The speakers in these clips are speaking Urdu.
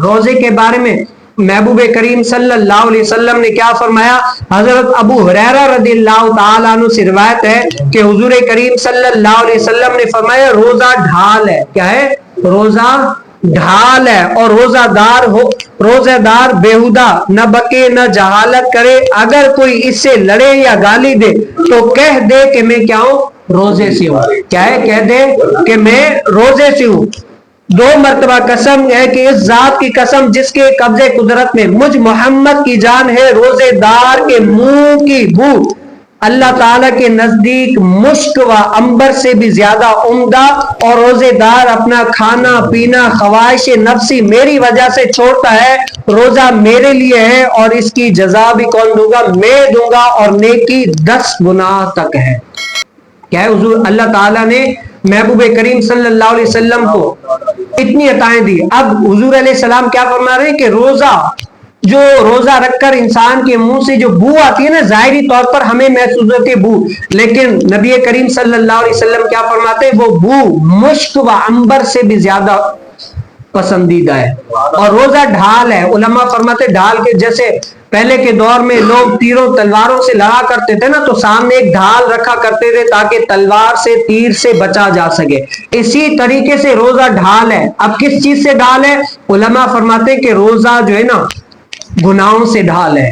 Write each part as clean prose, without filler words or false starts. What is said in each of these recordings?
روزے کے بارے میں محبوب کریم صلی اللہ علیہ وسلم نے کیا فرمایا؟ حضرت ابو ہریرہ رضی اللہ تعالیٰ عنہ سے روایت ہے کہ حضور کریم صلی اللہ علیہ وسلم نے فرمایا روزہ ڈھال ہے. کیا ہے؟ روزہ ڈھال ہے. اور روزہ دار بیہودہ نہ بکے نہ جہالت کرے. اگر کوئی اس سے لڑے یا گالی دے تو کہہ دے کہ میں کیا ہوں؟ روزے سے ہوں. کیا ہے؟ کہہ دے کہ میں روزے سے ہوں. 2 مرتبہ قسم ہے کہ اس ذات کی قسم جس کے قبضے قدرت میں مجھ محمد کی جان ہے، روزے دار کے منہ کی بو اللہ تعالیٰ کے نزدیک مشک و عنبر سے بھی زیادہ عمدہ، اور روزے دار اپنا کھانا پینا خواہش نفسی میری وجہ سے چھوڑتا ہے. روزہ میرے لیے ہے اور اس کی جزا بھی کون دوں گا؟ میں دوں گا، اور نیکی 10 گنا تک ہے. کیا ہے؟ حضور اللہ تعالیٰ نے محبوب کریم صلی اللہ علیہ وسلم کو اتنی عطائیں دی. اب حضور علیہ السلام کیا فرما رہے ہیں کہ روزہ رکھ کر انسان کے منہ سے جو بو آتی ہے نا، ظاہری طور پر ہمیں محسوس ہوتی ہے بو، لیکن نبی کریم صلی اللہ علیہ وسلم کیا فرماتے ہیں؟ وہ بو مشک و عنبر سے بھی زیادہ پسندیدہ ہے. اور روزہ ڈھال ہے. علماء فرماتے ڈھال کے جیسے پہلے کے دور میں لوگ تیروں تلواروں سے لڑا کرتے تھے نا، تو سامنے ایک ڈھال رکھا کرتے تھے تاکہ تلوار سے تیر سے بچا جا سکے. اسی طریقے سے روزہ ڈھال ہے. اب کس چیز سے ڈھال ہے؟ علماء فرماتے ہیں کہ روزہ جو ہے نا گناہوں سے ڈھال ہے،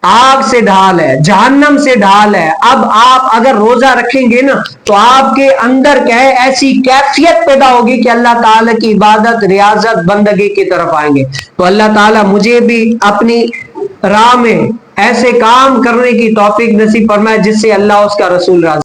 آگ سے ڈھال ہے، جہنم سے ڈھال ہے. اب آپ اگر روزہ رکھیں گے نا تو آپ کے اندر کیا ہے؟ ایسی کیفیت پیدا ہوگی کہ اللہ تعالیٰ کی عبادت ریاضت بندگی کی طرف آئیں گے. تو اللہ تعالیٰ مجھے بھی اپنی راہ میں ایسے کام کرنے کی توفیق نصیب فرمائے جس سے اللہ اس کا رسول راضی